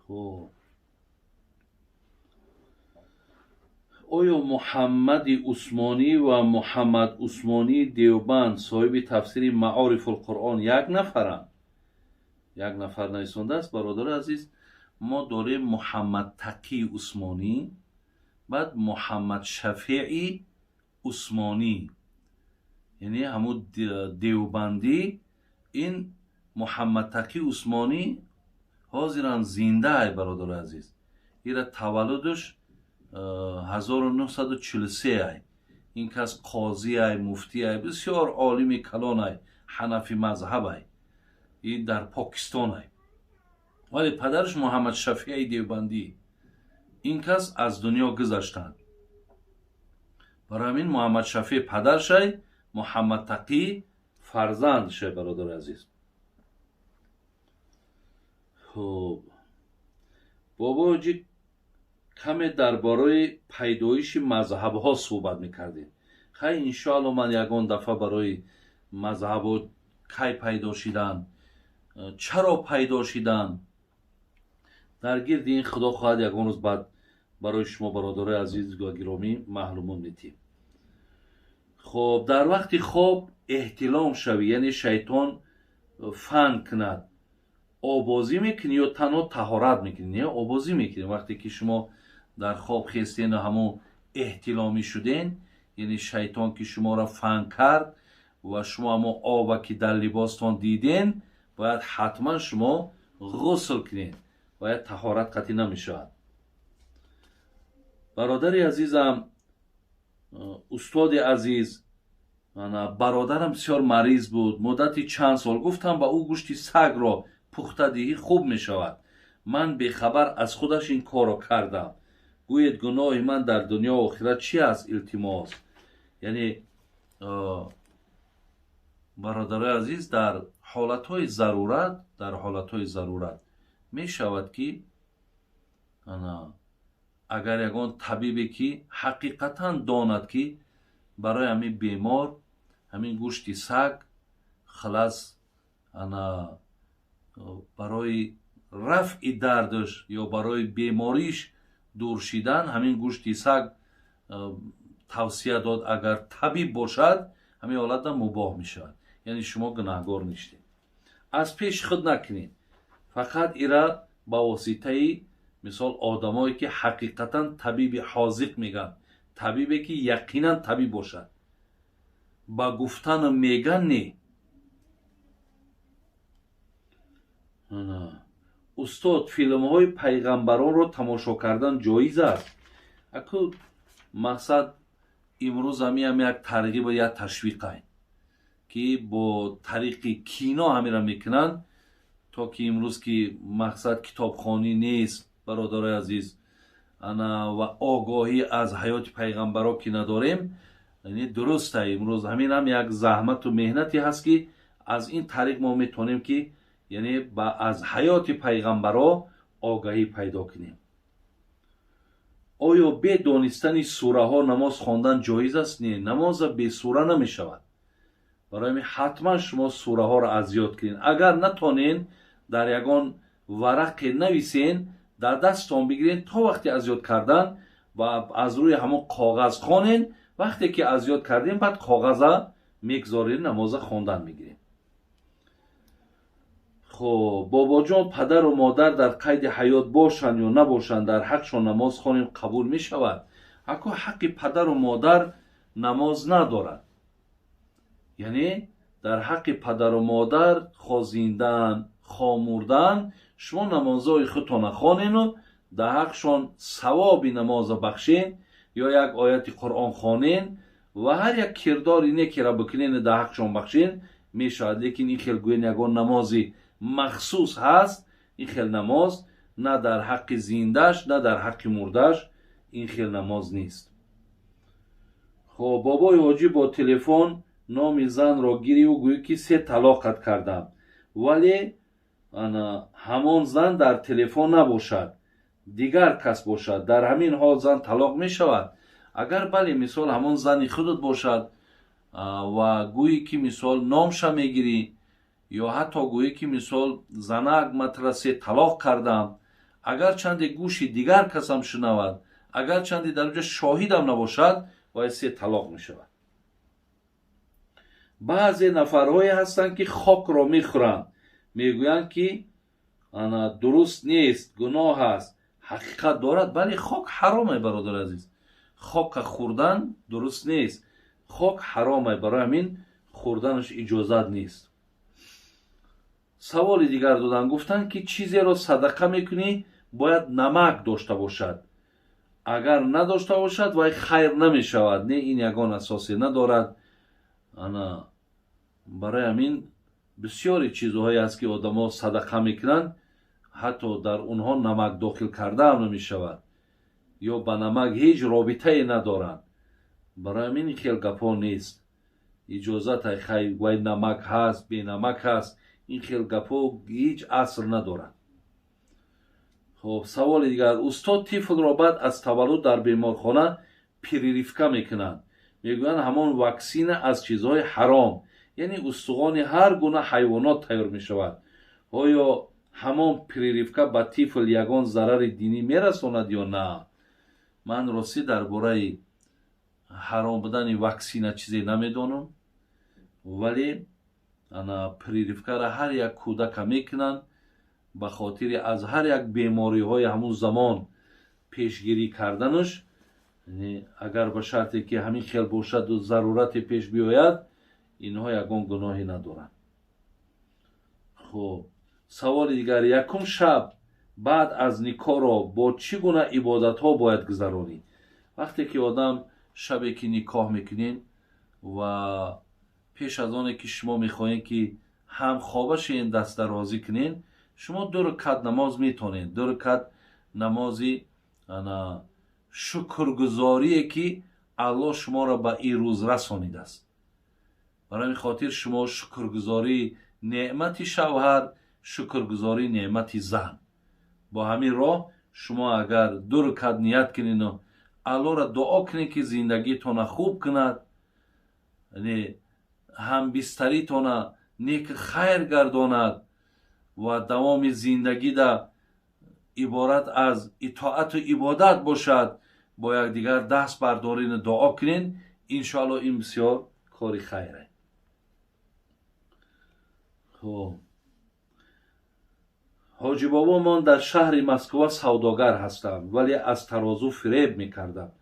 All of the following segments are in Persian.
خب آیا محمد عثمانی و محمد عثمانی دیوبند صاحب تفسیر معارف القرآن یک نفرند؟ یک نفر نیستونده است. برادر عزیز، ما داریم محمد تقی عثمانی، بعد محمد شفیعی عثمانی، یعنی همون دیوبندی. این محمد تقی عثمانی حاضران زنده ای برادر عزیز. ایره تولدش 1943 ای. این کس قاضی ای، مفتی ای، بسیار عالم کلان ای، حنفی مذهب ای. این در پاکستان ای. ولی پدرش محمد شفیعی دیوبندی، این کس از دنیا گذشتند. برای همین محمد شفیع پدرش ای، محمد تقی فرزندش ای برادر عزیز. خب بابا جی کمی درباره پیدایش مذهب ها صحبت میکردیم. خیلی انشاءالله من یگان دفعه برای مذهب ها کی پیدا شدن، چرا پیدا شدن، در گرد این خدا خواهد یگان روز بعد برای شما برادر عزیز و گرامی معلومات میتیم. خب در وقتی خواب احتلام شوی، یعنی شیطان فن کند، آبازی میکنی یا تنها طهارت میکنی؟ یا آبازی میکنی. وقتی که شما در خواب خیستین و همون احتلامی شدین، یعنی شیطان که شما را فن کرد و شما همون آب که در لباستان دیدین، باید حتما شما غسل کنین، باید طهارت قطعی نمیشود. برادر عزیزم، استاد عزیز، برادرم بسیار مریض بود مدتی چند سال. گفتم با او گوشت سگ را پختگی خوب می شود. من بیخبر از خودش این کار را کردم. گوید گناه من در دنیا و آخرت چی است؟ التماس. یعنی برادر عزیز، در حالتهای ضرورت می شود که اگر یگان طبیبی که حقیقتا داند که برای همین بیمار همین گوشت سگ خلاص برای رفع دردش یا برای بیماریش دور شدن، همین گوشت سگ توصیه داد. اگر طبیب باشد همین حالت مباح می شود، یعنی شما گناهگار نیستید. از پیش خود نکنید. فقط ایرا با واسطه مثال آدمایی که حقیقتا طبیب حاذق میگن، طبیبی که یقینا طبیب باشد، با گفتن میگن نه. استاد، فیلم های پیغمبران رو تماشا کردن جایز است؟ اکو مقصد امروز هم یک ترغیب و یک تشویق است که با طریق کینا همین را میکنن، تا که امروز که مقصد کتابخوانی نیست برادر عزیز و آگاهی از حیات پیغمبران که نداریم. یعنی درسته امروز همین هم یک زحمت و مهنتی هست که از این طریق ما میتونیم که یعنی از حیات پیغمبران آگاهی پیدا کنیم. آیا به دانستن سوره ها نماز خواندن جایز است؟ نه، نماز به سوره نمی شود. برای همین حتما شما سوره ها را از یاد کنین. اگر نتونین در یگان ورق نویسین، در دستتان بگیرین، تا وقتی از یاد کردن و از روی همون کاغذ خوانین. وقتی که از یاد کردین بعد کاغذ میگذارین، نماز خواندن میگیرین. خب بابا جان، پدر و مادر در قید حیات باشند یا نباشند در حقشان نماز خوانیم قبول می شود؟ اکو حق پدر و مادر نماز ندارد. یعنی در حق پدر و مادر خوازیندن، خاموردن، شما نمازهای خودتان خوانین و در حقشان ثواب نماز بخشین یا یک آیت قرآن خوانین و هر یک کرداری نیکی را بکنین در حقشان بخشین می شود. لیکن این خیل گوین یگان نمازی مخصوص هست، این خیل نماز نه در حق زیندش نه در حق مردش، این خیل نماز نیست. خب بابای حاجی با تلفن نام زن را گیری و گویی که 3 طلاقت کردم، ولی همان زن در تلفن نباشد، دیگر کس باشد، در همین حال زن طلاق می شود؟ اگر بله مثال همان زنی خودت باشد و گویی که مثال نامش میگیری، یا حتی گویی که مثال زنک مترسه طلاق کردم، اگر چندی گوشی دیگر کس هم شنود، اگر چندی در اونجا شاهد هم نباشد، باعث طلاق می شود. بعضی نفرهایی هستند که خاک را میخورند، میگویند که درست نیست، گناه است. حقیقت دارد، ولی خاک حرامه برادر عزیز. خاک خوردن درست نیست، خاک حرامه، برای همین خوردنش اجازت نیست. سوال دیگر دادن، گفتن که چیزی را صدقه میکنی باید نمک داشته باشد، اگر نداشته باشد وای خیر نمی شود. نه، این یگان اساسی ندارد. برای همین بسیاری چیزهایی است که آدم ها صدقه میکنند، حتی در اونها نمک داخل کرده هم نمی شود، یا با نمک هیچ رابطه ندارند. برای همین خیلی گپا نیست. اجازت خیر وای نمک هست، بی نمک هست، این خیلی گپا هیچ اثر ندارد. خب سوال دیگر، استاد طفل را بعد از تولد در بیمارخانه پریریفکا میکنند، میگویند همان واکسین از چیزهای حرام، یعنی استخوان هر گونه حیوانات تیار میشود. آیا همان پریریفکا به طفل یگان ضرر دینی میرساند یا نه؟ من راستی درباره حرام بودن واکسین چیزی نمیدانم، ولی پریریفکا را هر یک کودک میکنند به خاطر از هر یک بیماری های همون زمان پیشگیری کردنش. اگر به شرطی که همین خیل باشد و ضرورت پیش بیاید، اینها یگان گناهی ندارند. خب سوال دیگر، یکم شب بعد از نکاح را با چگونه عبادت ها باید گذرانی؟ وقتی که آدم شبی که نکاح میکنین و پیش از آنه که شما میخواین که هم خوابش این دست درازی کنین، شما 2 رکعت نماز میتونین. 2 رکعت نمازی شکرگزاریه که الله شما را به این روز رسانیده است. برای این خاطر شما شکرگزاری نعمت شوهر، شکرگزاری نعمت زن. با همین راه شما اگر 2 رکعت نیت کنین و الله را دعا کنین که زندگی تون خوب کند، یعنی هم بستری تون نیک خیر گرداند و دوام زندگی دا عبارت از اطاعت و عبادت باشد، با یک دیگر دست بردارین دعا کنین، انشاءالله این بسیار کاری خیره. خب حاجی بابا، من در شهر مسکو سوداگر هستم، ولی از ترازو فریب میکردم.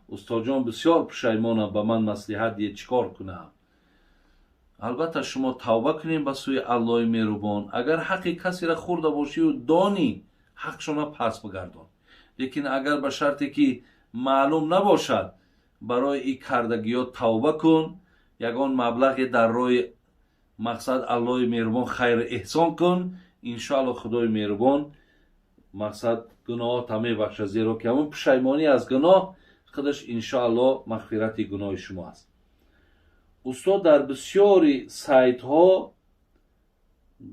استاد جان بسیار پشیمانم، به من مصلحت دیه چیکار کنم؟ البته شما توبه کنین به سوی الله مهربان. اگر حق کسی را خورده باشی و دانی، حقشون پس بگردان. لیکن اگر به شرطی که معلوم نباشد، برای این کردگی ها توبه کن، یگان مبلغی در راه مقصد الله مهربان خیر احسان کن، انشاءالله خدای مهربان مقصد گناهات همه بخش، زیرا که همون پشیمانی از گناه خودش انشاءالله مغفرت گناه شما است. استاد در بسیاری سایت ها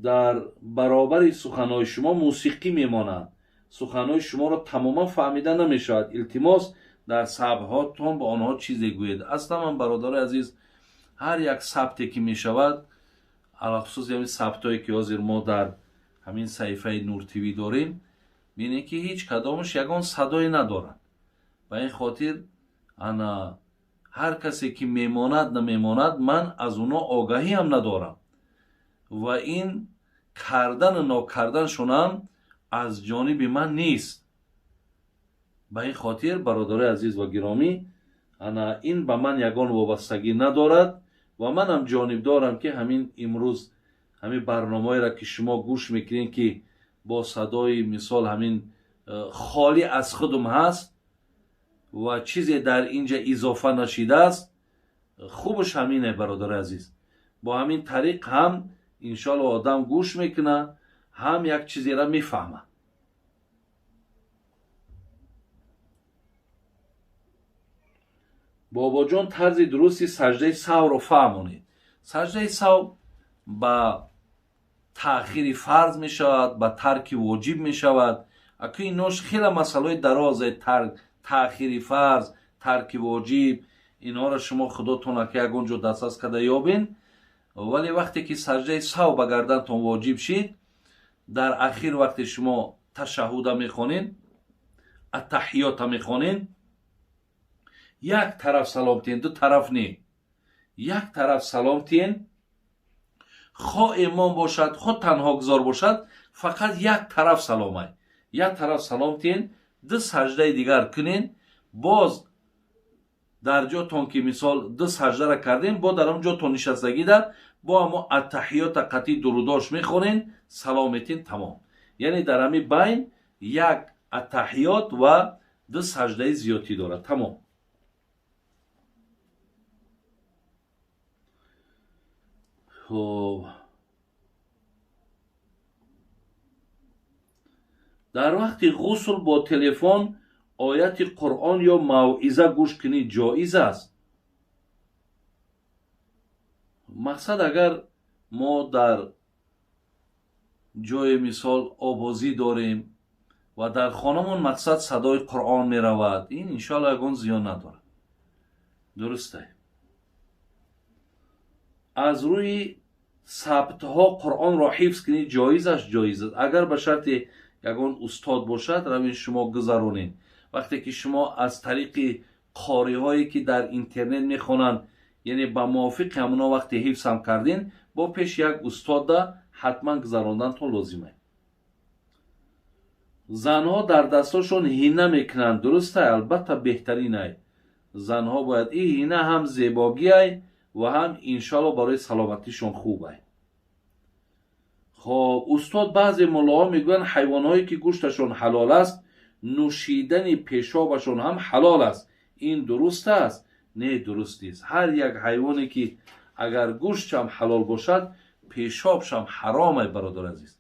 در برابر سخنهای شما موسیقی میمانند، سخنهای شما را تماما فهمیده نمیشود. التماس در صفحاتون با آنها چیزی گوید. اصلا من برادر عزیز، هر یک ثبتی که میشود، علاخصوص همین ثبتایی که حاضر ما در همین صحیفه نور تیوی داریم، بینه که هیچ کدامش یگان صدای ندارند. و این خاطر انا هر کسی که میماند نمیماند، من از اونا آگاهی هم ندارم و این کردن و ناکردن شونم از جانب من نیست. به این خاطر برادر عزیز و گرامی، انا این به من یگان وابستگی ندارد و من هم جانب دارم که همین امروز همین برنامه را که شما گوش میکنین که با صدای مثال همین خالی از خودم هست و چیزی در اینجا اضافه نشیده است، خوبش همینه برادر عزیز. با همین طریق هم انشاءالله آدم گوش میکنه، هم یک چیزی را میفهمه. بابا جان طرز درستی سجده سهو رو فهمونید. سجده سهو با تأخیر فرض می شود، با ترک واجب می شود. اکی ایناش خیلی مسئله درازه، تأخیر فرض، ترک واجب، اینا را شما خودتون که یگونجا دسترس کرده یابین. ولی وقتی که سجده سهو به گردنتون واجب شید، در اخیر وقتی شما ташаҳуда мехонин, аттаҳиёта мехонин, як тараф салом тиҳен, ду тараф не. як тараф салом тиҳен, хо имом бошад, хо танҳо гузор бошад, фақат як тараф саломай. як тараф салом тиҳен, ду саҷдаи дигар кунен, боз дар ҷотон ки мисол ду саҷдара кардем, бо дар он ҷотон нишастагида бо ҳамо аттаҳиёта қатъи дурудош мехонен, салом метин, тамом. яъне дар ҳами байн як аттаҳиёт ва ду саҷдаи зиёдтӣ дорад, тамом. дар вақти ғусл бо телефон ояти қуръон ё мавъиза гӯш кунӣ ҷоиз аст? мақсад агар мо дар ҷои мисол овозӣ дорем ва дар хонамон мақсад садои қуръон меравад, ин иншоалло ягон зиён надорад. дурусте? аз рӯи сабтҳо қуръонро ҳифз кунӣ ҷоиз аст? ҷоиз аст, агар ба шарти ягон устод бошад, равин шумо гузаронед. вақте ки шумо аз тариқи қориҳое ки дар интернет мехонанд, яъне ба мувофиқи ҳамуно вақте ҳифзам кардин, бо пеш як устода ҳатман гузарондантон лозим аст. занҳо дар дастҳошон ҳина мекунанд, дуруст ай? албатта беҳтарин ай. занҳо бояд ин ҳина ҳам зебогӣ ай ва ҳам иншоалло барои саломатишон хуб ай. хоб устод баъзе муллоҳо мегӯянд ҳайвонҳое ки гӯшташон ҳалол аст, нӯшидани пешобашон ҳам ҳалол аст. ин дуруст аст? не, дуруст нест. ҳар як ҳайвоне ки агар гӯштшам ҳалол бошад, пешобшам ҳаром ай, бародар азиз.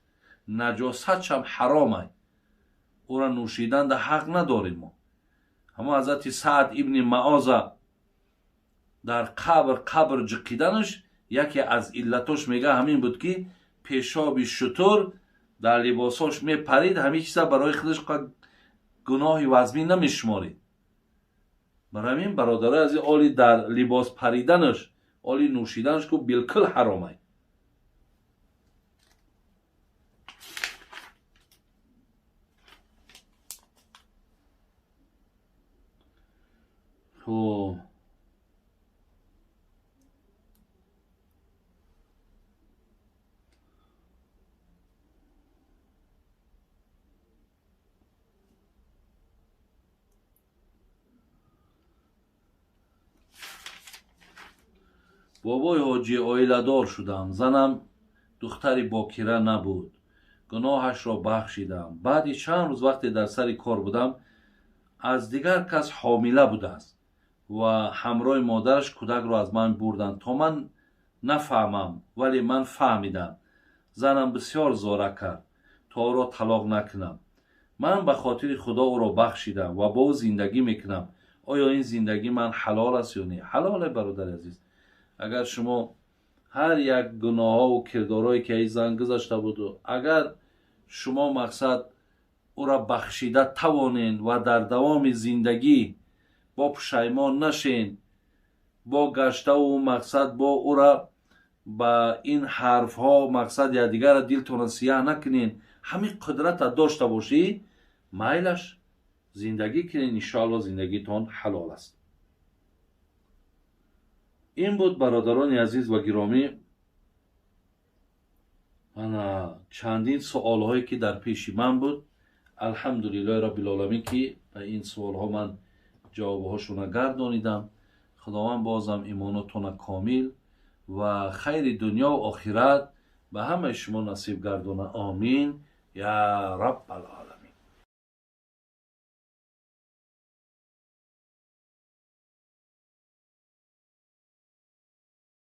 наҷосатшам ҳаром ай. ӯра нӯшиданда ҳақ надорем мо. ҳама ҳазрати Саъд ибни Маъоза дар қабр ҷиқиданаш яке аз иллатош мега ҳамин буд ки пешоби шутур дар либосош мепарид, ҳамин чиза барои худаш гуноҳи вазмӣ намешуморид. барои ҳамин бародарои азиз, оли дар либос париданаш, оли нӯшиданаш ку билкул ҳаром ай. бобои ҳоҷӣ, оиладор шудам. занам духтари бокира набуд. гуноҳашро бахшидам. баъди чанд рӯз вақте дар сари кор будам, аз дигар кас ҳомила будааст ва ҳамроҳи модараш кӯдакро аз ман бурданд, то ман нафаҳмам, вале ман фаҳмидам. занам бисёр зора кард, то ӯро талоқ накунам. ман ба хотири худо ӯро бахшидам ва бо ӯ зиндагӣ мекунам. оё ин зиндагӣ ман ҳалол аст ё не? ҳалоле, бародари азиз. агар шумо ҳар як гуноҳову кирдорое ки аз зан гузашта буду, агар шумо мақсад ӯра бахшида тавонед ва дар давоми зиндагӣ бо пушаймон нашед, бо гаштаву мақсад бо ӯра ба ин ҳарфҳо мақсад якдигара дилтона сияҳ накунед, ҳамин қудрата дошта бошӣ, майлаш зиндагӣ кунед, иншоалло зиндагитон ҳалол аст. ин буд бародарони азиз ва гиромӣ, ана чандин суолҳое ки дар пеши ман буд. алҳамдулиллоҳи роббилоламин ки ба ин суолҳо ман ҷавобҳошона гардонидам. худованд бозам имонотона комил ва хайри дунё ва охират ба ҳамаи шумо насиб гардона. омин я раббал аламин.